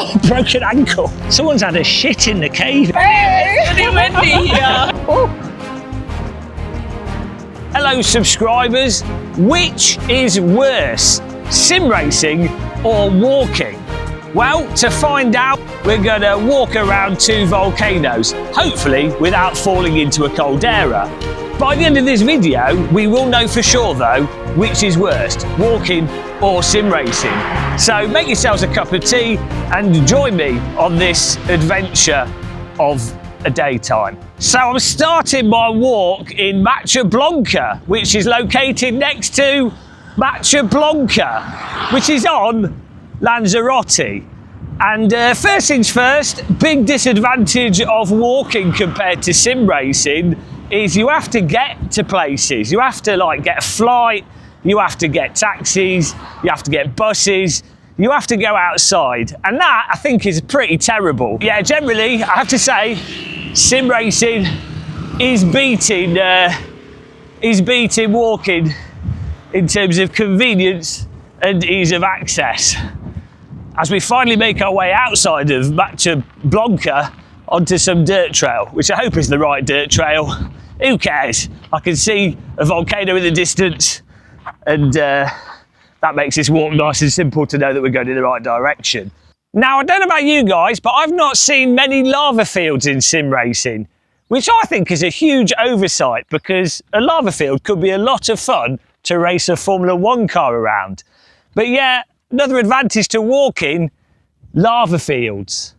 Oh, broken ankle. Someone's had a shit in the cave. Hey, it's really windy here. Oh. Hello, subscribers. Which is worse, sim racing or walking? Well, to find out, we're going to walk around 2 volcanoes, hopefully without falling into a caldera. By the end of this video, we will know for sure though, which is worst, walking or sim racing. So make yourselves a cup of tea and join me on this adventure of a daytime. So I'm starting my walk in Macha Blanca, which is located next to Macha Blanca, which is on Lanzarote. And first things first, big disadvantage of walking compared to sim racing is you have to get to places. You have to get a flight, you have to get taxis, you have to get buses, you have to go outside. And that I think is pretty terrible. Yeah, generally I have to say sim racing is beating walking in terms of convenience and ease of access. As we finally make our way outside of Macha Blanca onto some dirt trail, which I hope is the right dirt trail. Who cares? I can see a volcano in the distance, and that makes this walk nice and simple to know that we're going in the right direction. Now, I don't know about you guys, but I've not seen many lava fields in sim racing, which I think is a huge oversight because a lava field could be a lot of fun to race a Formula 1 car around. But yeah, another advantage to walking, lava fields.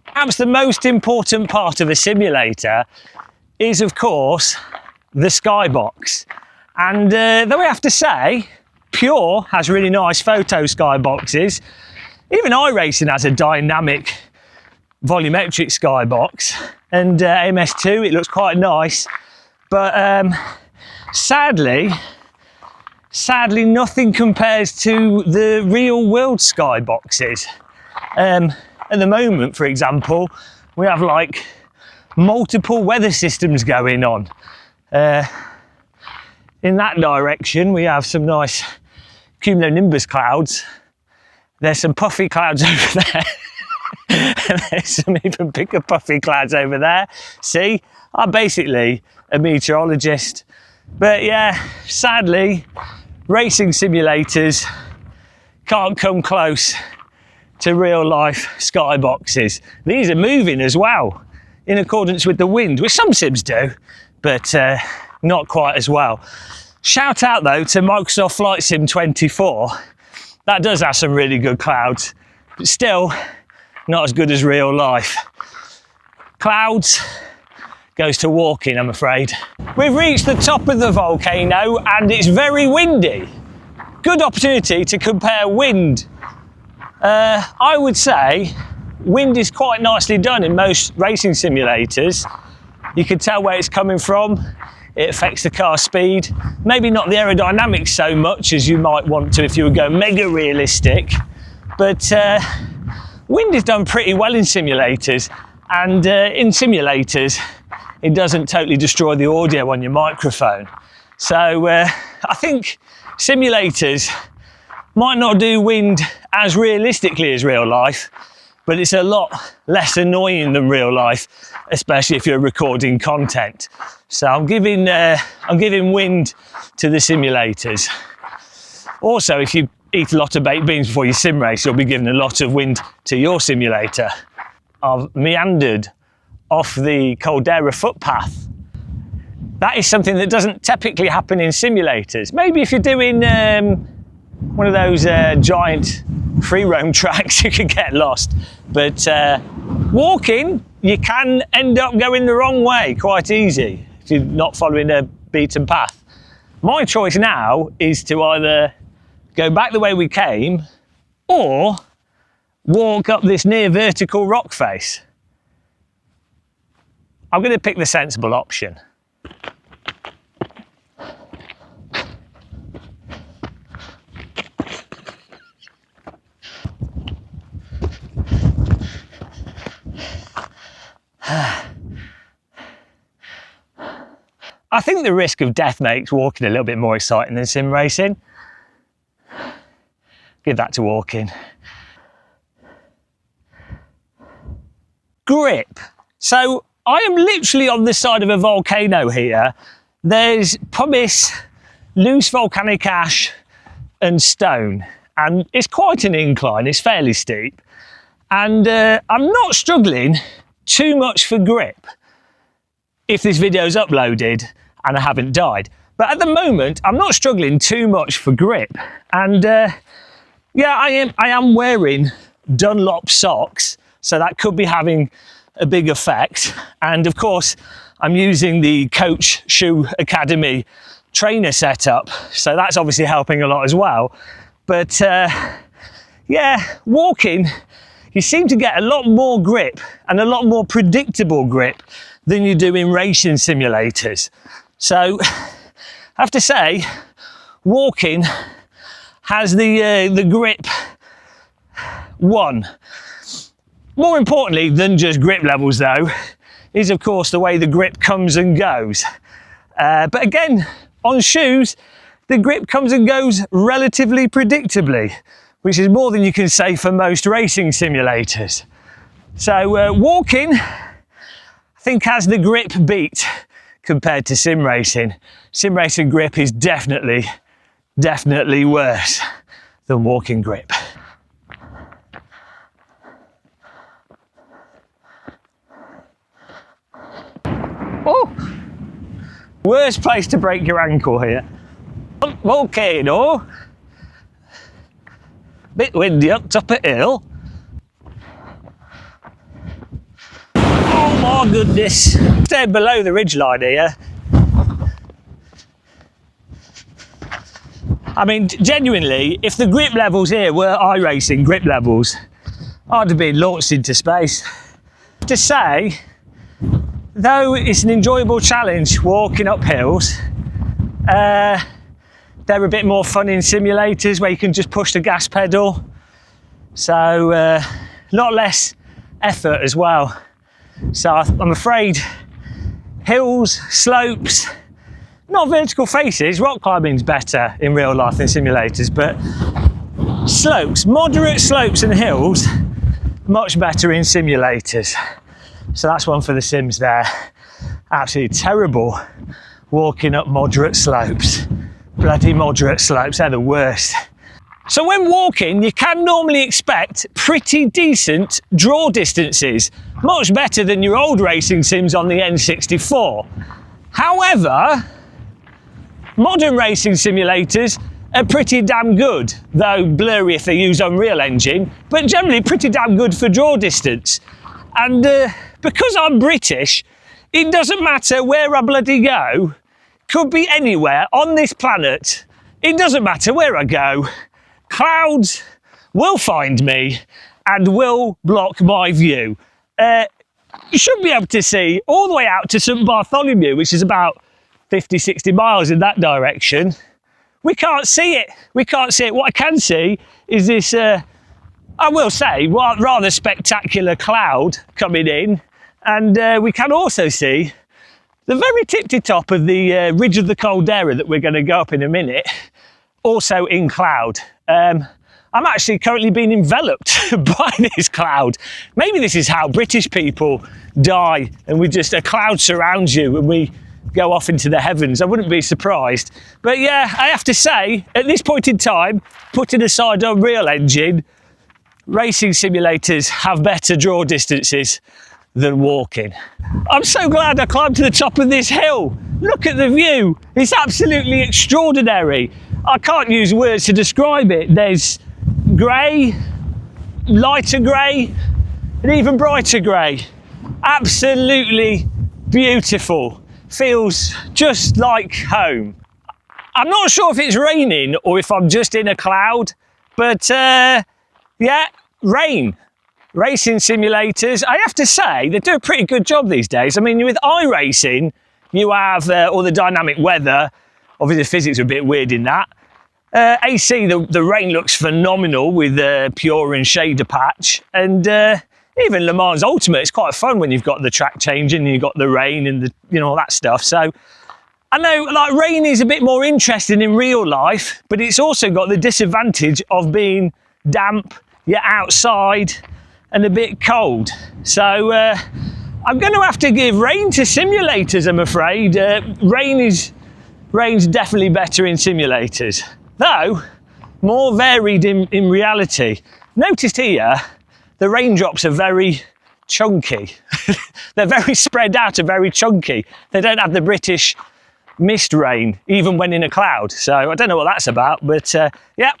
Perhaps the most important part of a simulator is, of course, the skybox. And though I have to say, Pure has really nice photo skyboxes. Even iRacing has a dynamic volumetric skybox. And MS2, it looks quite nice. But sadly, nothing compares to the real world skyboxes. At the moment, for example, we have multiple weather systems going on. In that direction, we have some nice cumulonimbus clouds. There's some puffy clouds over there. And there's some even bigger puffy clouds over there. See, I'm basically a meteorologist. But yeah, sadly, racing simulators can't come close to real life skyboxes. These are moving as well, in accordance with the wind, which some sims do, but not quite as well. Shout out though to Microsoft Flight Sim 24. That does have some really good clouds, but still not as good as real life. Clouds goes to walking, I'm afraid. We've reached the top of the volcano and it's very windy. Good opportunity to compare wind. I would say wind is quite nicely done in most racing simulators. You can tell where it's coming from. It affects the car speed. Maybe not the aerodynamics so much as you might want to if you were going mega realistic. But wind is done pretty well in simulators. And in simulators, it doesn't totally destroy the audio on your microphone. So I think simulators might not do wind as realistically as real life, but it's a lot less annoying than real life, especially if you're recording content. So I'm giving wind to the simulators. Also, if you eat a lot of baked beans before you sim race, you'll be giving a lot of wind to your simulator. I've meandered off the caldera footpath. That is something that doesn't typically happen in simulators. Maybe if you're doing one of those giant free roam tracks, you could get lost. But walking, you can end up going the wrong way quite easy if you're not following a beaten path. My choice now is to either go back the way we came or walk up this near vertical rock face. I'm going to pick the sensible option. I think the risk of death makes walking a little bit more exciting than sim racing. Give that to walking. Grip. So I am literally on the side of a volcano here. There's pumice, loose volcanic ash and stone, and it's quite an incline, it's fairly steep, and I'm not struggling too much for grip if this video is uploaded and I haven't died. But at the moment I'm not struggling too much for grip, and yeah, I am wearing Dunlop socks, so that could be having a big effect. And of course I'm using the Coach Shoe Academy trainer setup, so that's obviously helping a lot as well. But yeah, walking, you seem to get a lot more grip and a lot more predictable grip than you do in racing simulators. So I have to say, walking has the grip one. More importantly than just grip levels though, is of course the way the grip comes and goes. But again, on shoes, the grip comes and goes relatively predictably, which is more than you can say for most racing simulators. So walking, I think, has the grip beat compared to sim racing. Sim racing grip is definitely worse than walking grip. Oh, worst place to break your ankle here. Volcano. Bit windy up top of hill. Oh my goodness. Staying below the ridgeline here. I mean, genuinely, if the grip levels here were iRacing grip levels, I'd have been launched into space. To say, though it's an enjoyable challenge walking up hills, they're a bit more fun in simulators where you can just push the gas pedal. So a lot less effort as well. So I'm afraid hills, slopes, not vertical faces, rock climbing's better in real life than simulators, but slopes, moderate slopes and hills, much better in simulators. So that's one for the sims there. Absolutely terrible walking up moderate slopes. Bloody moderate slopes, they're the worst. So when walking, you can normally expect pretty decent draw distances, much better than your old racing sims on the N64. However, modern racing simulators are pretty damn good, though blurry if they use Unreal Engine, but generally pretty damn good for draw distance. And because I'm British, it doesn't matter where I bloody go. Could be anywhere on this planet. It doesn't matter where I go. Clouds will find me and will block my view. You should be able to see all the way out to St Bartholomew, which is about 50, 60 miles in that direction. We can't see it. We can't see it. What I can see is this, I will say, rather spectacular cloud coming in. And we can also see the very tippy top of the ridge of the Caldera that we're going to go up in a minute, also in cloud. I'm actually currently being enveloped by this cloud. Maybe this is how British people die, and a cloud surrounds you and we go off into the heavens. I wouldn't be surprised. But yeah, I have to say, at this point in time, putting aside Unreal Engine, racing simulators have better draw distances than walking. I'm so glad I climbed to the top of this hill. Look at the view. It's absolutely extraordinary. I can't use words to describe it. There's grey, lighter grey, and even brighter grey. Absolutely beautiful. Feels just like home. I'm not sure if it's raining or if I'm just in a cloud, but yeah, rain. Racing simulators, I have to say, they do a pretty good job these days. I mean, with iRacing, you have all the dynamic weather. Obviously, the physics are a bit weird in that. AC, the rain looks phenomenal with Pure and Shader Patch. And even Le Mans Ultimate, it's quite fun when you've got the track changing and you've got the rain and all that stuff. So I know, like, rain is a bit more interesting in real life, but it's also got the disadvantage of being damp, you're outside and a bit cold. So I'm going to have to give rain to simulators, I'm afraid. Rain's definitely better in simulators, though more varied in reality. Noticed here, the raindrops are very chunky. They're very spread out and very chunky. They don't have the British mist rain, even when in a cloud. So I don't know what that's about, but yeah,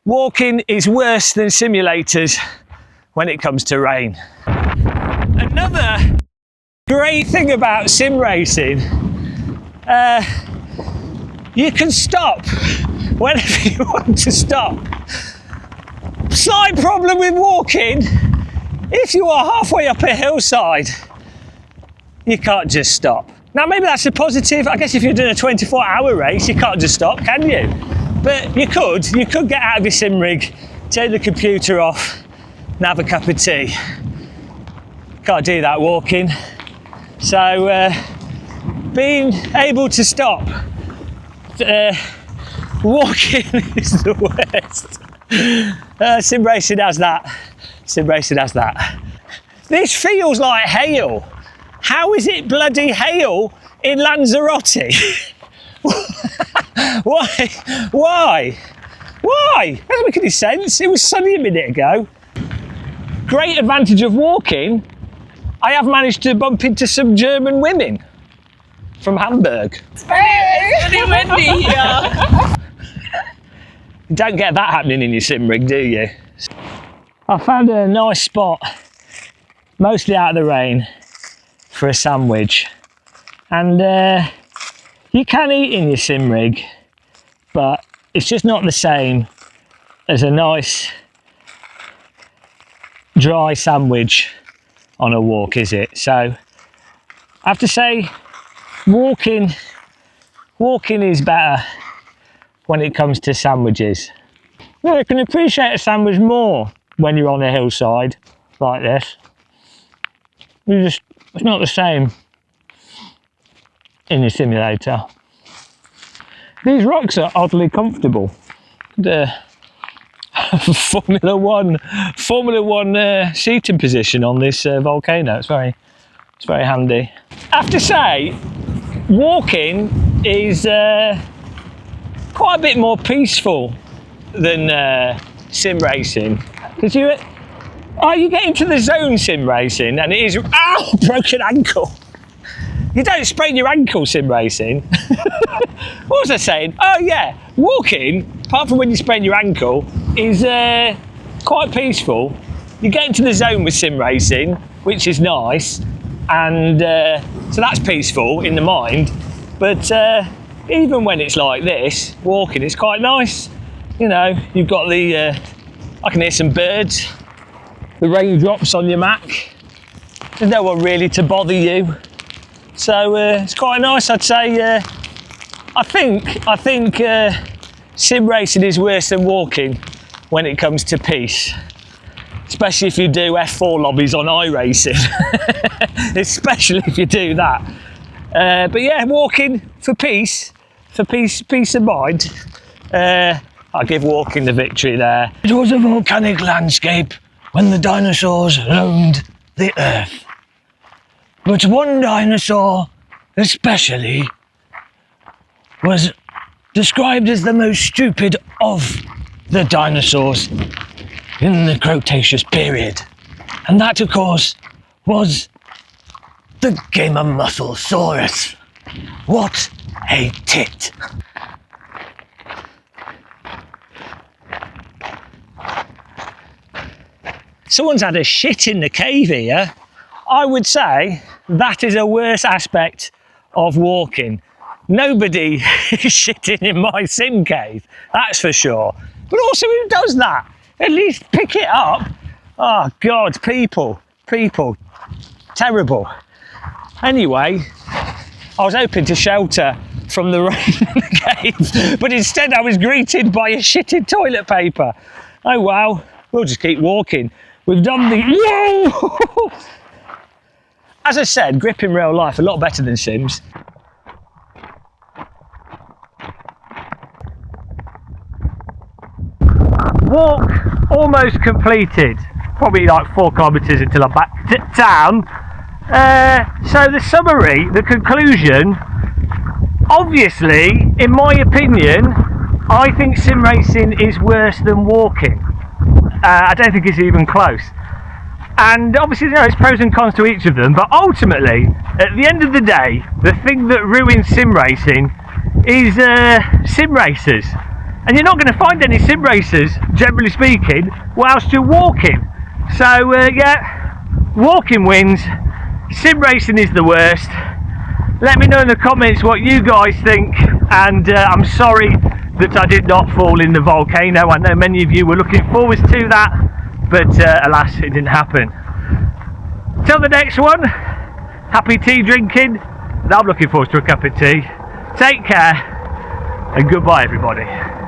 walking is worse than simulators when it comes to rain. Another great thing about sim racing, you can stop whenever you want to stop. Slight problem with walking, if you are halfway up a hillside, you can't just stop. Now maybe that's a positive. I guess if you're doing a 24-hour race, you can't just stop, can you? But you could get out of your sim rig, take the computer off and have a cup of tea. Can't do that walking. So being able to stop, walking is the worst. Sim racing has that. Sim racing has that. This feels like hail. How is it bloody hail in Lanzarote? Why? That doesn't make any sense. It was sunny a minute ago. Great advantage of walking, I have managed to bump into some German women from Hamburg. It's really windy here. You don't get that happening in your sim rig, do you? I found a nice spot, mostly out of the rain, for a sandwich. And you can eat in your sim rig, but it's just not the same as a nice dry sandwich on a walk, is it? So I have to say, walking is better when it comes to sandwiches. Well, you can appreciate a sandwich more when you're on a hillside like this. It's not the same in the simulator. These rocks are oddly comfortable. The Formula One seating position on this Volcano. It's very handy. I have to say, walking is quite a bit more peaceful than sim racing, because you get into the zone sim racing and it is broken ankle. You don't sprain your ankle sim racing. What was I saying? Oh yeah, walking, apart from when you sprain your ankle, is quite peaceful. You get into the zone with sim racing, which is nice, and so that's peaceful in the mind. But even when it's like this, walking is quite nice. You know, you've got the, I can hear some birds, the raindrops on your Mac. There's no one really to bother you. So it's quite nice, I'd say. I think sim racing is worse than walking when it comes to peace. Especially if you do F4 lobbies on iRacing. Especially if you do that. But yeah, walking for peace of mind. I'll give walking the victory there. It was a volcanic landscape when the dinosaurs roamed the earth. But one dinosaur, especially, was described as the most stupid of the dinosaurs in the Cretaceous period. And that, of course, was the Gamermusclesaurus. What a tit. Someone's had a shit in the cave here. I would say that is a worse aspect of walking. Nobody is shitting in my sim cave, that's for sure. But also, who does that? At least pick it up. Oh God, people, terrible. Anyway, I was hoping to shelter from the rain in the cave, but instead I was greeted by a shitted toilet paper. Oh well, we'll just keep walking. We've done the, whoa! As I said, grip in real life, a lot better than Sims. Walk almost completed. Probably like 4 kilometres until I'm back to town. So the summary, the conclusion, obviously, in my opinion, I think sim racing is worse than walking. I don't think it's even close. And obviously, there's pros and cons to each of them, but ultimately, at the end of the day, the thing that ruins sim racing is sim racers. And you're not going to find any sim racers, generally speaking, whilst you're walking. So, yeah, walking wins. Sim racing is the worst. Let me know in the comments what you guys think, and I'm sorry that I did not fall in the volcano. I know many of you were looking forward to that, but alas, it didn't happen. Till the next one, happy tea drinking, and I'm looking forward to a cup of tea. Take care, and goodbye everybody.